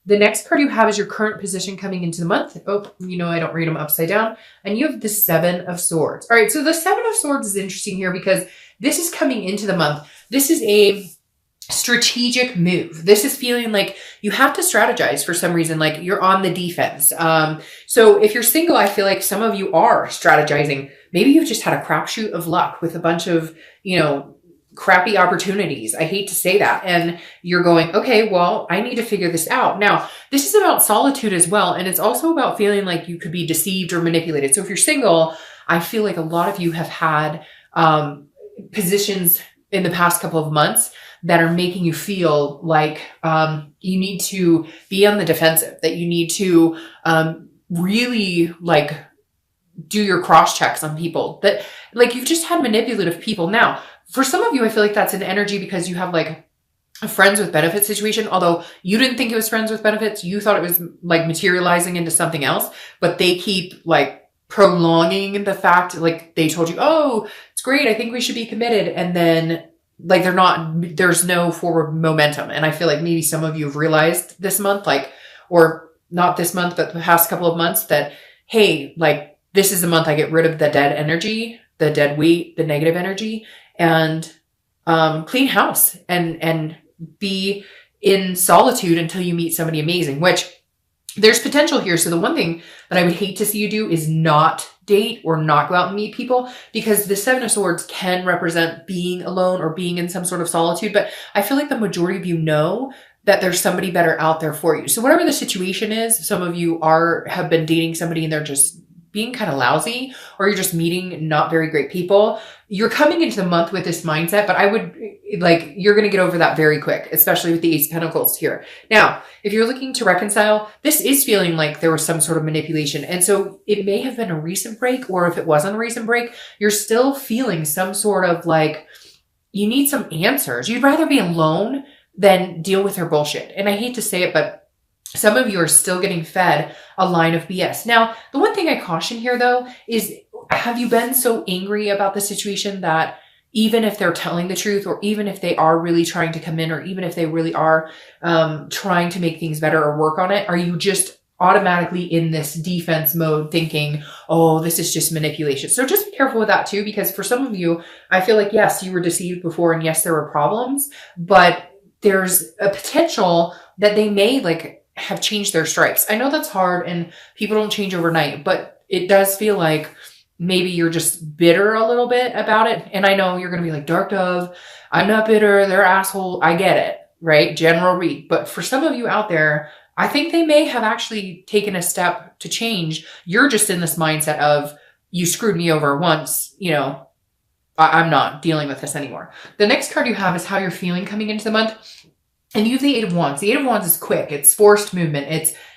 The next card you have is your current position coming into the month. Oh, you know, I don't read them upside down. And you have the 7 of Swords. All right, so the 7 of Swords is interesting here because this is coming into the month. This is a strategic move. This is feeling like you have to strategize for some reason, like you're on the defense. So if you're single, I feel like some of you are strategizing. Maybe you've just had a crapshoot of luck with a bunch of, you know, crappy opportunities. I hate to say that. And you're going, okay, well, I need to figure this out. Now, this is about solitude as well. And it's also about feeling like you could be deceived or manipulated. So if you're single, I feel like a lot of you have had positions in the past couple of months that are making you feel like you need to be on the defensive, that you need to really like do your cross checks on people, that like you've just had manipulative people. Now, for some of you, I feel like that's an energy because you have like a friends with benefits situation, although you didn't think it was friends with benefits. You thought it was like materializing into something else, but they keep like prolonging the fact, like they told you, oh, it's great, I think we should be committed. And then like there's no forward momentum. And I feel like maybe some of you have realized this month, like, or not this month, but the past couple of months that, hey, like this is the month I get rid of the dead energy, the dead weight, the negative energy, and clean house and be in solitude until you meet somebody amazing, which there's potential here. So the one thing that I would hate to see you do is not date or not go out and meet people, because the 7 of Swords can represent being alone or being in some sort of solitude. But I feel like the majority of you know that there's somebody better out there for you. So whatever the situation is, some of you have been dating somebody and they're just being kind of lousy, or you're just meeting not very great people. You're coming into the month with this mindset, but I would like, you're going to get over that very quick, especially with the Ace of Pentacles here. Now, if you're looking to reconcile, this is feeling like there was some sort of manipulation. And so it may have been a recent break, or if it wasn't a recent break, you're still feeling some sort of like, you need some answers. You'd rather be alone than deal with her bullshit. And I hate to say it, but some of you are still getting fed a line of BS. Now, the one thing I caution here though, is have you been so angry about the situation that even if they're telling the truth, or even if they are really trying to come in, or even if they really are trying to make things better or work on it, are you just automatically in this defense mode thinking, oh, this is just manipulation? So just be careful with that too, because for some of you, I feel like, yes, you were deceived before, and yes, there were problems, but there's a potential that they may like have changed their stripes. I know that's hard and people don't change overnight, but it does feel like maybe you're just bitter a little bit about it. And I know you're going to be like, Dark Dove, I'm not bitter, they're asshole. I get it, right? General read. But for some of you out there, I think they may have actually taken a step to change. You're just in this mindset of, you screwed me over once, you know, I'm not dealing with this anymore. The next card you have is how you're feeling coming into the month. And you have the 8 of Wands. The 8 of Wands is quick. It's forced movement.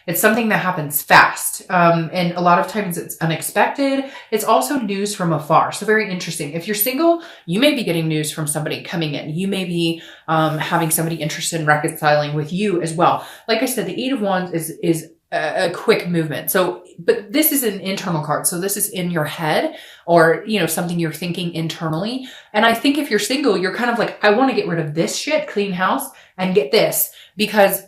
It's something that happens fast. And a lot of times it's unexpected. It's also news from afar. So very interesting. If you're single, you may be getting news from somebody coming in. You may be having somebody interested in reconciling with you as well. Like I said, the 8 of Wands is a quick movement. So, but this is an internal card. So this is in your head, or, you know, something you're thinking internally. And I think if you're single, you're kind of like, I want to get rid of this shit, clean house, and get this, because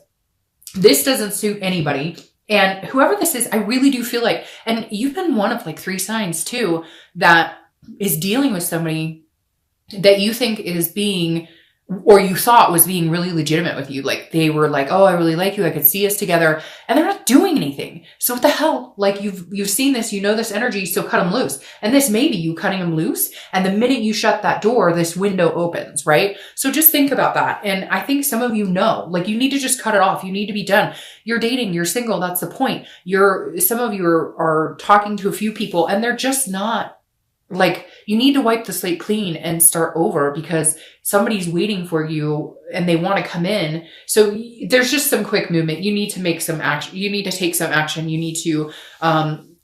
this doesn't suit anybody. And whoever this is, I really do feel like, and you've been one of like 3 signs too, that is dealing with somebody that you think is being, or you thought was being really legitimate with you. Like they were like, oh, I really like you, I could see us together, and they're not doing anything. So what the hell? Like you've seen this, you know this energy, so cut them loose. And this may be you cutting them loose, and the minute you shut that door, this window opens, right? So just think about that. And I think some of you know, like you need to just cut it off. You need to be done. You're dating, you're single, that's the point. Some of you are talking to a few people, and they're just not, like, you need to wipe the slate clean and start over, because somebody's waiting for you and they want to come in. So there's just some quick movement. You need to make some action. You need to take some action. You need to,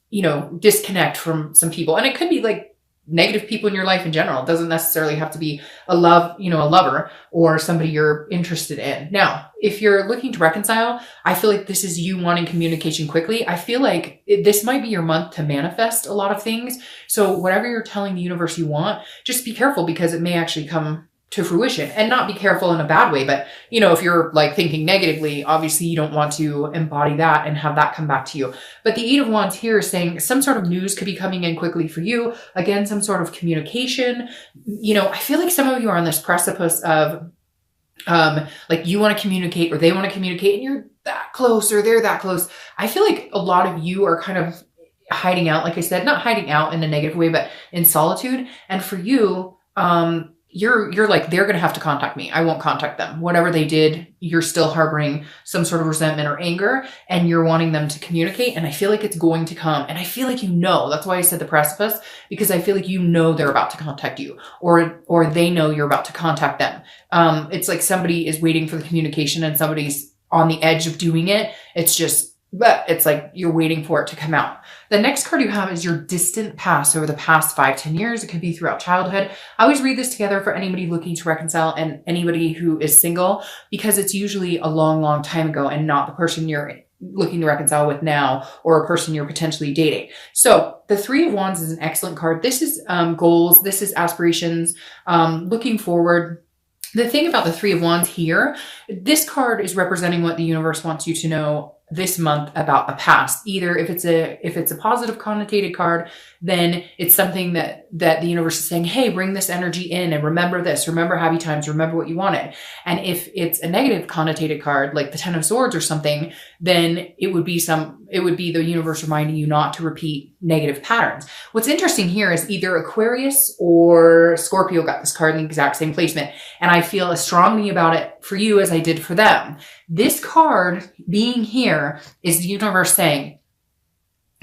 you know, disconnect from some people. And it could be like negative people in your life in general. It doesn't necessarily have to be a lover or somebody you're interested in. Now, if you're looking to reconcile, I feel like this is you wanting communication quickly. I feel like this might be your month to manifest a lot of things. So whatever you're telling the universe you want, just be careful, because it may actually come to fruition, and not be careful in a bad way. But, you know, if you're like thinking negatively, obviously you don't want to embody that and have that come back to you. But the Eight of Wands here is saying some sort of news could be coming in quickly for you. Again, some sort of communication. You know, I feel like some of you are on this precipice of, like you want to communicate or they want to communicate and you're that close or they're that close. I feel like a lot of you are kind of hiding out, like I said, not hiding out in a negative way, but in solitude. And for you, you're like, they're going to have to contact me. I won't contact them. Whatever they did, you're still harboring some sort of resentment or anger, and you're wanting them to communicate. And I feel like it's going to come. And I feel like, you know, that's why I said the precipice, because I feel like, you know, they're about to contact you, or they know you're about to contact them. It's like somebody is waiting for the communication and somebody's on the edge of doing it. But it's like you're waiting for it to come out. The next card you have is your distant past over the past 5-10 years. It could be throughout childhood. I always read this together for anybody looking to reconcile and anybody who is single, because it's usually a long, long time ago and not the person you're looking to reconcile with now, or a person you're potentially dating. So the Three of Wands is an excellent card. This is goals. This is aspirations, looking forward. The thing about the Three of Wands here, this card is representing what the universe wants you to know this month about the past. Either if it's a positive connotated card, then it's something that the universe is saying, hey, bring this energy in and remember this, remember happy times, remember what you wanted. And if it's a negative connotated card, like the Ten of Swords or something, then it would be the universe reminding you not to repeat negative patterns. What's interesting here is either Aquarius or Scorpio got this card in the exact same placement. And I feel as strongly about it for you as I did for them. This card being here is the universe saying,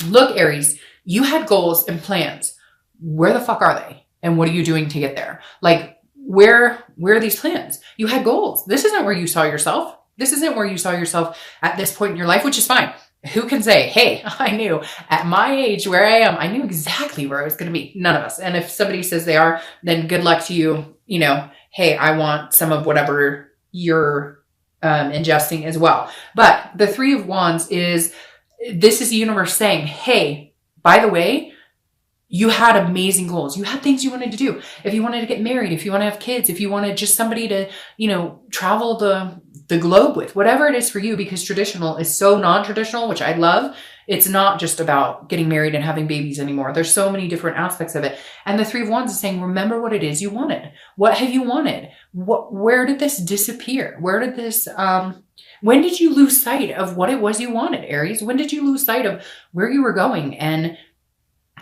look, Aries, you had goals and plans. Where the fuck are they? And what are you doing to get there? Like, where are these plans? You had goals. This isn't where you saw yourself. This isn't where you saw yourself at this point in your life, which is fine. Who can say, hey, I knew at my age where I am, I knew exactly where I was going to be. None of us. And if somebody says they are, then good luck to you. You know, hey, I want some of whatever you're ingesting as well. But the Three of Wands this is the universe saying, hey, by the way, you had amazing goals. You had things you wanted to do. If you wanted to get married, if you want to have kids, if you wanted just somebody to, you know, travel the globe with, whatever it is for you, because traditional is so non-traditional, which I love. It's not just about getting married and having babies anymore. There's so many different aspects of it. And the Three of Wands is saying, remember what it is you wanted. What have you wanted? Where did this disappear? Where did this, when did you lose sight of what it was you wanted, Aries? When did you lose sight of where you were going and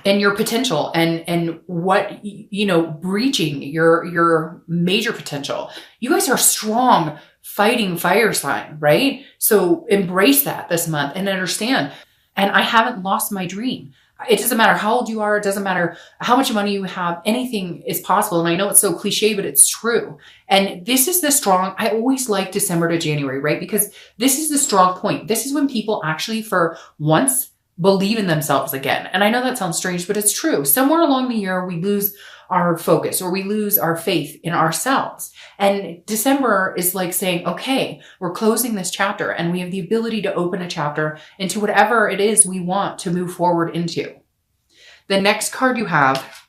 your potential and what, you know, breaching your major potential? You guys are strong, fighting fire sign, right? So embrace that this month and understand. And I haven't lost my dream. It doesn't matter how old you are. It doesn't matter how much money you have. Anything is possible. And I know it's so cliche, but it's true. And this is the strong, I always like December to January, right? Because this is the strong point. This is when people actually for once believe in themselves again. And I know that sounds strange, but it's true. Somewhere along the year, we lose our focus or we lose our faith in ourselves. And December is like saying, okay, we're closing this chapter and we have the ability to open a chapter into whatever it is we want to move forward into. The next card you have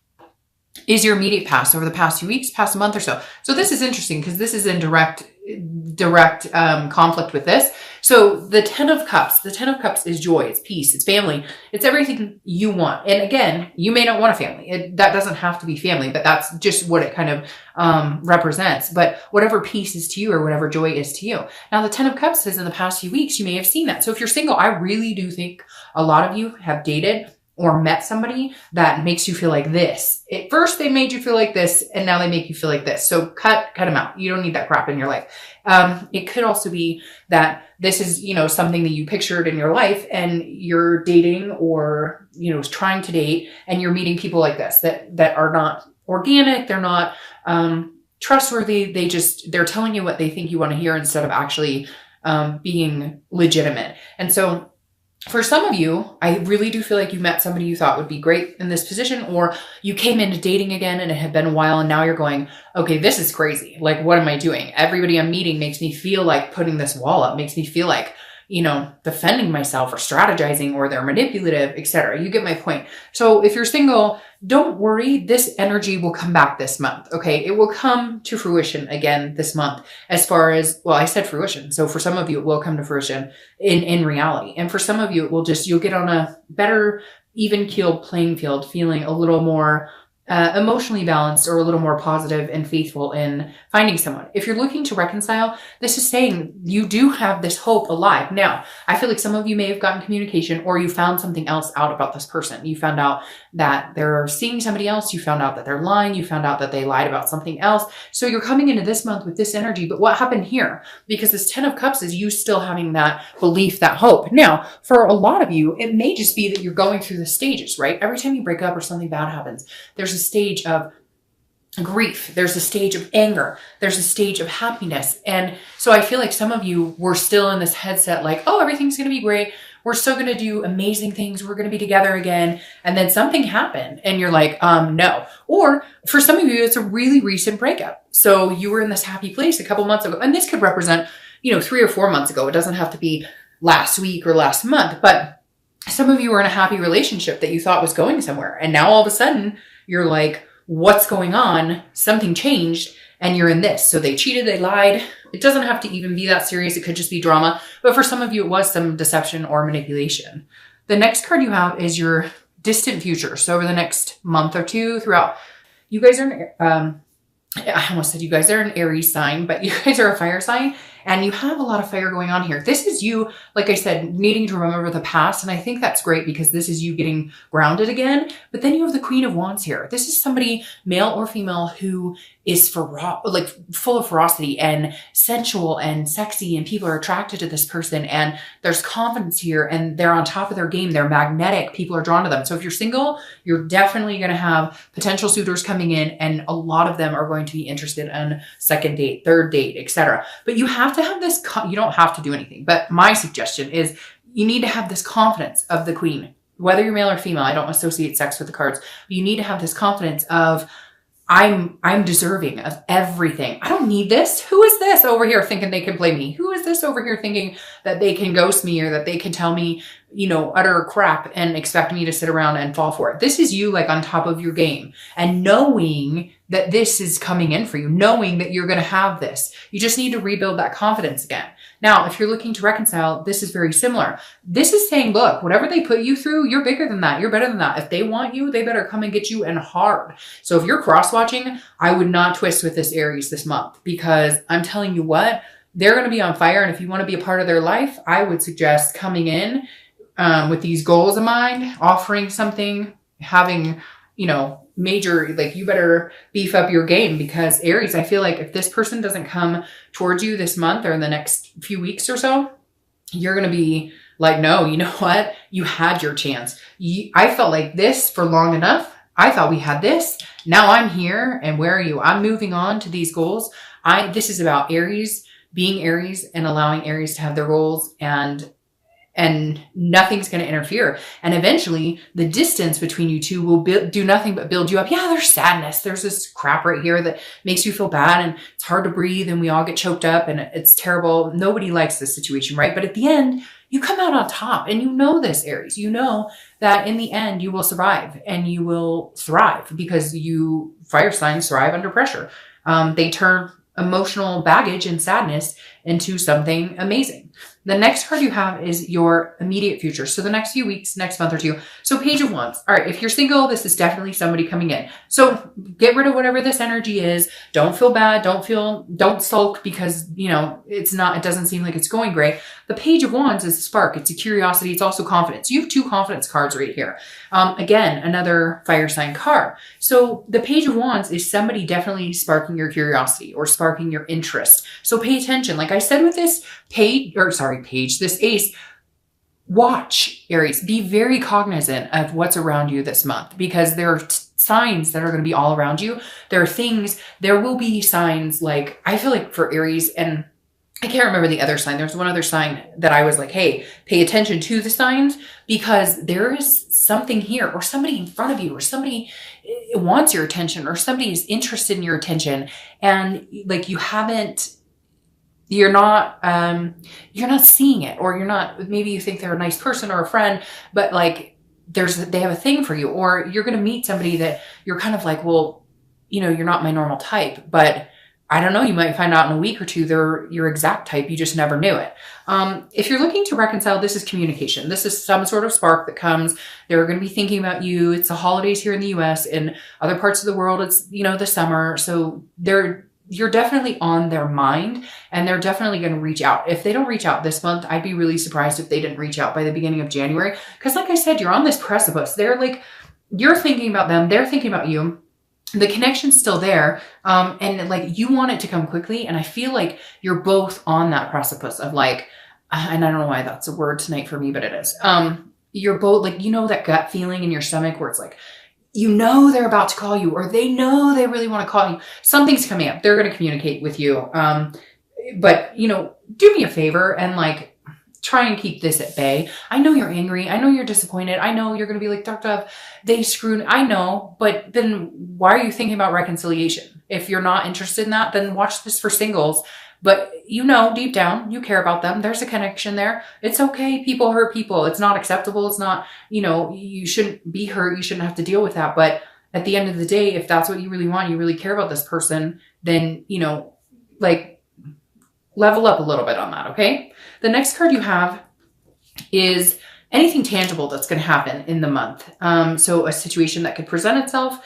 is your immediate past over the past few weeks, past a month or so. So this is interesting because this is in direct conflict with this. So the Ten of Cups is joy, it's peace, it's family, it's everything you want. And again, you may not want a family. That doesn't have to be family, but that's just what it kind of represents. But whatever peace is to you or whatever joy is to you. Now the Ten of Cups says in the past few weeks, you may have seen that. So if you're single, I really do think a lot of you have dated or met somebody that makes you feel like this. At first they made you feel like this and now they make you feel like this. So cut them out. You don't need that crap in your life. It could also be that this is, you know, something that you pictured in your life and you're dating or, you know, trying to date and you're meeting people like this that are not organic. They're not, trustworthy. They're telling you what they think you want to hear instead of actually, being legitimate. And so for some of you, I really do feel like you met somebody you thought would be great in this position, or you came into dating again and it had been a while and now you're going, okay, this is crazy. Like, what am I doing? Everybody I'm meeting makes me feel like putting this wall up, makes me feel like defending myself or strategizing, or they're manipulative, etc. You get my point. So if you're single, don't worry. This energy will come back this month. Okay. It will come to fruition again this month, as far as, well, I said fruition. So for some of you, it will come to fruition in reality. And for some of you, it will you'll get on a better, even keeled playing field, feeling a little more emotionally balanced, or a little more positive and faithful in finding someone. If you're looking to reconcile, this is saying you do have this hope alive. Now, I feel like some of you may have gotten communication, or you found something else out about this person. You found out that they're seeing somebody else. You found out that they're lying. You found out that they lied about something else. So you're coming into this month with this energy. But what happened here? Because this 10 of Cups is you still having that belief, that hope. Now, for a lot of you, it may just be that you're going through the stages, right? Every time you break up or something bad happens, there's a stage of grief. There's a stage of anger. There's a stage of happiness. And so I feel like some of you were still in this headset, like, oh, everything's going to be great. We're still going to do amazing things. We're going to be together again. And then something happened and you're like, no. Or for some of you, it's a really recent breakup. So you were in this happy place a couple months ago. And this could represent, 3 or 4 months ago. It doesn't have to be last week or last month, but some of you were in a happy relationship that you thought was going somewhere. And now all of a sudden you're like, what's going on? Something changed and you're in this. So they cheated, they lied. It doesn't have to even be that serious. It could just be drama. But for some of you, it was some deception or manipulation. The next card you have is your distant future. So over the next month or two throughout, you guys are, I almost said you guys are an Aries sign, but you guys are a fire sign. And you have a lot of fire going on here. This is you, like I said, needing to remember the past. And I think that's great because this is you getting grounded again. But then you have the Queen of Wands here. This is somebody, male or female, who is full of ferocity and sensual and sexy, and people are attracted to this person, and there's confidence here, and they're on top of their game. They're magnetic. People are drawn to them. So if you're single, you're definitely going to have potential suitors coming in, and a lot of them are going to be interested in second date, third date, etc. But you have to have this, you don't have to do anything, but my suggestion is you need to have this confidence of the Queen, whether you're male or female. I don't associate sex with the cards, but you need to have this confidence of, I'm deserving of everything. I don't need this. Who is this over here thinking they can play me? Who is this over here thinking that they can ghost me, or that they can tell me, utter crap and expect me to sit around and fall for it? This is you, like, on top of your game, and knowing that this is coming in for you, knowing that you're going to have this. You just need to rebuild that confidence again. Now, if you're looking to reconcile, this is very similar. This is saying, look, whatever they put you through, you're bigger than that. You're better than that. If they want you, they better come and get you, and hard. So if you're cross-watching, I would not twist with this Aries this month, because I'm telling you what, they're going to be on fire. And if you want to be a part of their life, I would suggest coming in with these goals in mind, offering something, having, major, like, you better beef up your game, because Aries, I feel like if this person doesn't come towards you this month or in the next few weeks or so, you're going to be like, no, you know what? You had your chance. I felt like this for long enough. I thought we had this. Now I'm here, and where are you? I'm moving on to these goals. This is about Aries being Aries and allowing Aries to have their goals, and nothing's going to interfere. And eventually the distance between you two will do nothing but build you up. Yeah, there's sadness. There's this crap right here that makes you feel bad, and it's hard to breathe, and we all get choked up, and it's terrible. Nobody likes this situation, right? But at the end, you come out on top, and you know this, Aries. You know that in the end, you will survive and you will thrive, because fire signs thrive under pressure. They turn emotional baggage and sadness into something amazing. The next card you have is your immediate future. So the next few weeks, next month or two. So Page of Wands. All right. If you're single, this is definitely somebody coming in. So get rid of whatever this energy is. Don't feel bad. Don't sulk because, it doesn't seem like it's going great. The Page of Wands is a spark. It's a curiosity. It's also confidence. You have 2 confidence cards right here. Again, another fire sign card. So the Page of Wands is somebody definitely sparking your curiosity or sparking your interest. So pay attention. Like I said with this this ace, watch, Aries. Be very cognizant of what's around you this month, because there are signs that are going to be all around you. There will be signs, like, I feel like for Aries, and I can't remember the other sign. There's one other sign that I was like, hey, pay attention to the signs, because there is something here, or somebody in front of you, or somebody wants your attention, or somebody is interested in your attention. And like, you haven't you're not seeing it, or maybe you think they're a nice person or a friend, but like they have a thing for you, or you're going to meet somebody that you're kind of like, well, you're not my normal type, but I don't know, you might find out in a week or two they're your exact type. You just never knew it. If you're looking to reconcile, this is communication. This is some sort of spark that comes. They're going to be thinking about you. It's the holidays here in the US. In other parts of the world, it's, the summer. So you're definitely on their mind, and they're definitely going to reach out. If they don't reach out this month, I'd be really surprised if they didn't reach out by the beginning of January. Because like I said, you're on this precipice. They're like, you're thinking about them. They're thinking about you. The connection's still there. And like, you want it to come quickly. And I feel like you're both on that precipice of like, and I don't know why that's a word tonight for me, but it is. You're both like, that gut feeling in your stomach where it's like, they're about to call you, or they know they really want to call you. Something's coming up. They're going to communicate with you. But do me a favor and like, try and keep this at bay. I know you're angry. I know you're disappointed. I know you're going to be like, Dr. They screwed. I know, but then why are you thinking about reconciliation? If you're not interested in that, then watch this for singles. But deep down, you care about them. There's a connection there. It's okay. People hurt people. It's not acceptable. It's not, you shouldn't be hurt. You shouldn't have to deal with that. But at the end of the day, if that's what you really want, you really care about this person, then, like level up a little bit on that. Okay. The next card you have is anything tangible that's going to happen in the month. So a situation that could present itself,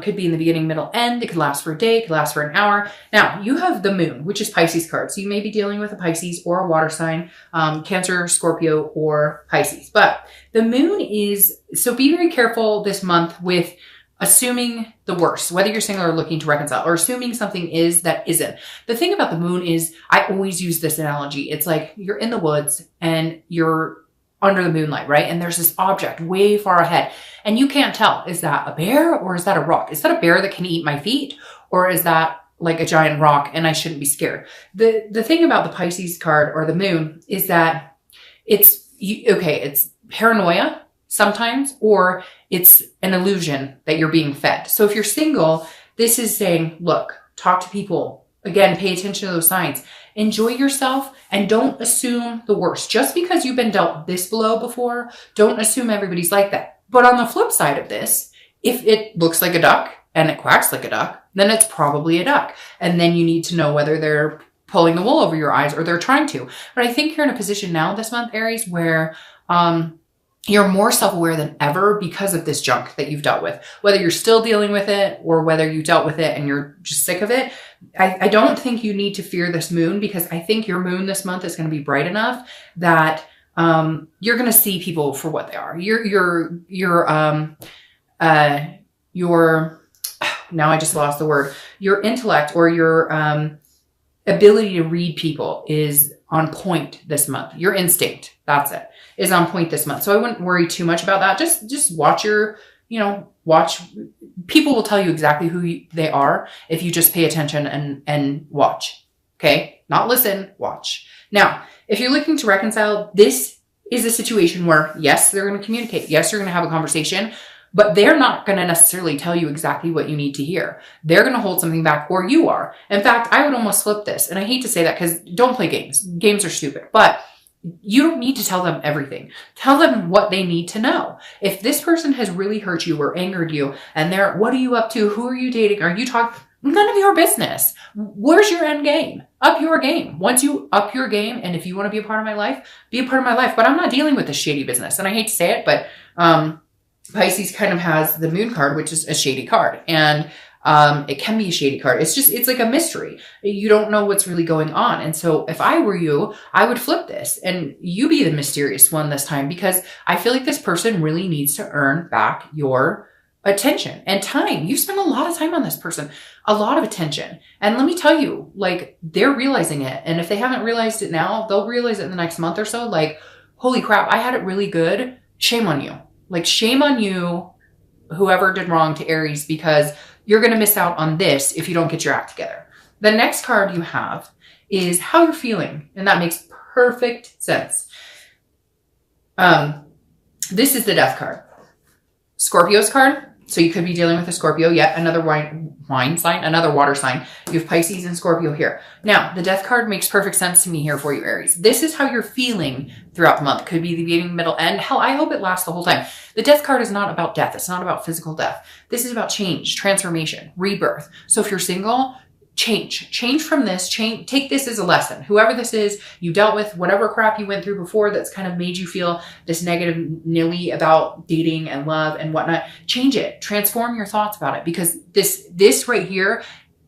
could be in the beginning, middle, end. It could last for a day. It could last for an hour. Now you have the moon, which is Pisces card. So you may be dealing with a Pisces or a water sign, Cancer, Scorpio, or Pisces. But the moon so be very careful this month with assuming the worst, whether you're single or looking to reconcile, or assuming something is that isn't. The thing about the moon is, I always use this analogy. It's like you're in the woods and you're under the moonlight, right? And there's this object way far ahead and you can't tell, is that a bear or is that a rock? Is that a bear that can eat my feet? Or is that like a giant rock and I shouldn't be scared? The thing about the Pisces card or the moon is that it's paranoia sometimes, or it's an illusion that you're being fed. So if you're single, this is saying, look, talk to people. Again, pay attention to those signs. Enjoy yourself and don't assume the worst. Just because you've been dealt this blow before, don't assume everybody's like that. But on the flip side of this, if it looks like a duck and it quacks like a duck, then it's probably a duck. And then you need to know whether they're pulling the wool over your eyes or they're trying to. But I think you're in a position now this month, Aries, where you're more self-aware than ever because of this junk that you've dealt with. Whether you're still dealing with it or whether you dealt with it and you're just sick of it, I don't think you need to fear this moon, because I think your moon this month is going to be bright enough that you're going to see people for what they are. Now I just lost the word. Your intellect or your ability to read people is on point this month. Your instinct, that's it, is on point this month. So I wouldn't worry too much about that. Just watch watch. People will tell you exactly who they are if you just pay attention and watch. Okay? Not listen, watch. Now, if you're looking to reconcile, this is a situation where, yes, they're going to communicate. Yes, you're going to have a conversation, but they're not going to necessarily tell you exactly what you need to hear. They're going to hold something back, or you are. In fact, I would almost flip this. And I hate to say that because don't play games. Games are stupid. But you don't need to tell them everything. Tell them what they need to know. If this person has really hurt you or angered you and what are you up to? Who are you dating? Are you talking? None of your business. Where's your end game? Up your game. Once you up your game, and if you want to be a part of my life, be a part of my life. But I'm not dealing with this shady business. And I hate to say it, but Pisces kind of has the moon card, which is a shady card. And it can be a shady card. It's like a mystery. You don't know what's really going on. And so if I were you, I would flip this and you be the mysterious one this time, because I feel like this person really needs to earn back your attention and time. You've spent a lot of time on this person, a lot of attention. And let me tell you, like, they're realizing it. And if they haven't realized it now, they'll realize it in the next month or so. Like, holy crap, I had it really good. Shame on you. Like, shame on you, whoever did wrong to Aries, because you're going to miss out on this if you don't get your act together. The next card you have is how you're feeling. And that makes perfect sense. This is the Death card. Scorpio's card. So you could be dealing with a Scorpio, yet another wine sign, another water sign. You have Pisces and Scorpio here. Now, the Death card makes perfect sense to me here for you, Aries. This is how you're feeling throughout the month. Could be the beginning, middle, end. Hell, I hope it lasts the whole time. The Death card is not about death. It's not about physical death. This is about change, transformation, rebirth. So if you're single, change from this, take this as a lesson. Whoever this is, you dealt with whatever crap you went through before that's kind of made you feel this negative nilly about dating and love and whatnot. Change it, transform your thoughts about it, because this right here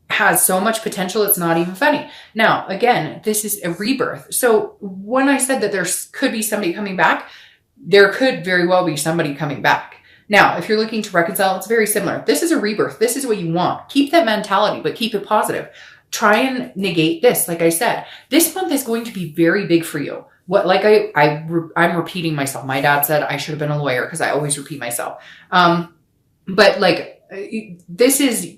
has so much potential. It's not even funny. Now, again, this is a rebirth. So when I said that there could be somebody coming back, there could very well be somebody coming back. Now, if you're looking to reconcile, it's very similar. This is a rebirth. This is what you want. Keep that mentality, but keep it positive. Try and negate this. Like I said, this month is going to be very big for you. I'm repeating myself. My dad said I should have been a lawyer because I always repeat myself. But like, this is,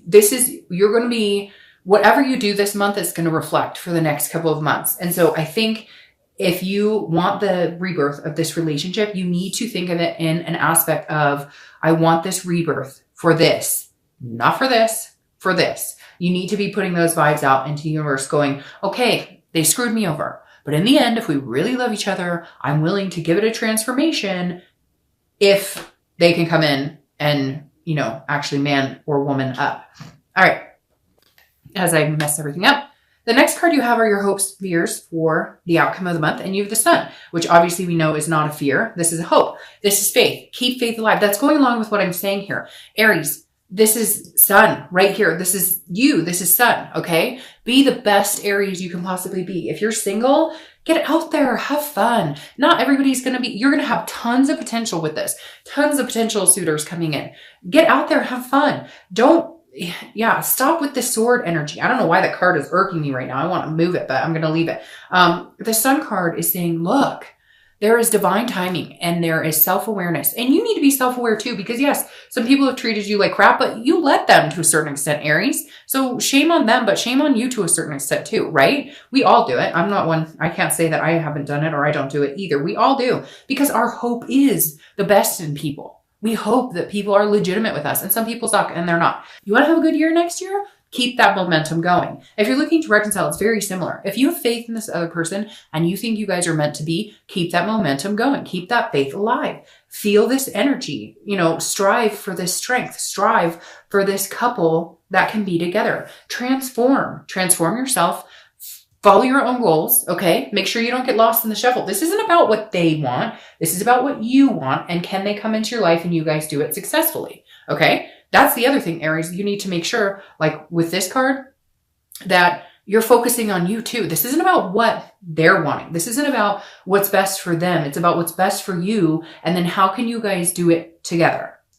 you're going to be, whatever you do this month is going to reflect for the next couple of months. And so I think if you want the rebirth of this relationship, you need to think of it in an aspect of, I want this rebirth for this, not for this, for this. You need to be putting those vibes out into the universe going, okay, they screwed me over. But in the end, if we really love each other, I'm willing to give it a transformation if they can come in and, you know, actually man or woman up. All right. As I mess everything up, the next card you have are your hopes, fears for the outcome of the month. And you have the Sun, which obviously we know is not a fear. This is a hope. This is faith. Keep faith alive. That's going along with what I'm saying here. Aries, this is Sun right here. This is you. This is Sun. Okay. Be the best Aries you can possibly be. If you're single, get out there, have fun. Not everybody's going to be, you're going to have tons of potential with this. Tons of potential suitors coming in. Get out there, have fun. Stop with the sword energy. I don't know why that card is irking me right now. I want to move it, but I'm going to leave it. The Sun card is saying, look, there is divine timing and there is self-awareness. And you need to be self-aware too, because yes, some people have treated you like crap, but you let them to a certain extent, Aries. So shame on them, but shame on you to a certain extent too, right? We all do it. I'm not one, I can't say that I haven't done it or I don't do it either. We all do, because our hope is the best in people. We hope that people are legitimate with us, and some people suck and they're not. You want to have a good year next year? Keep that momentum going. If you're looking to reconcile, it's very similar. If you have faith in this other person and you think you guys are meant to be, keep that momentum going. Keep that faith alive. Feel this energy, you know, strive for this strength, strive for this couple that can be together. Transform yourself. Follow your own goals, okay? Make sure you don't get lost in the shuffle. This isn't about what they want. This is about what you want, and can they come into your life and you guys do it successfully, okay? That's the other thing, Aries. You need to make sure, like with this card, that you're focusing on you too. This isn't about what they're wanting. This isn't about what's best for them. It's about what's best for you, and then how can you guys do it together?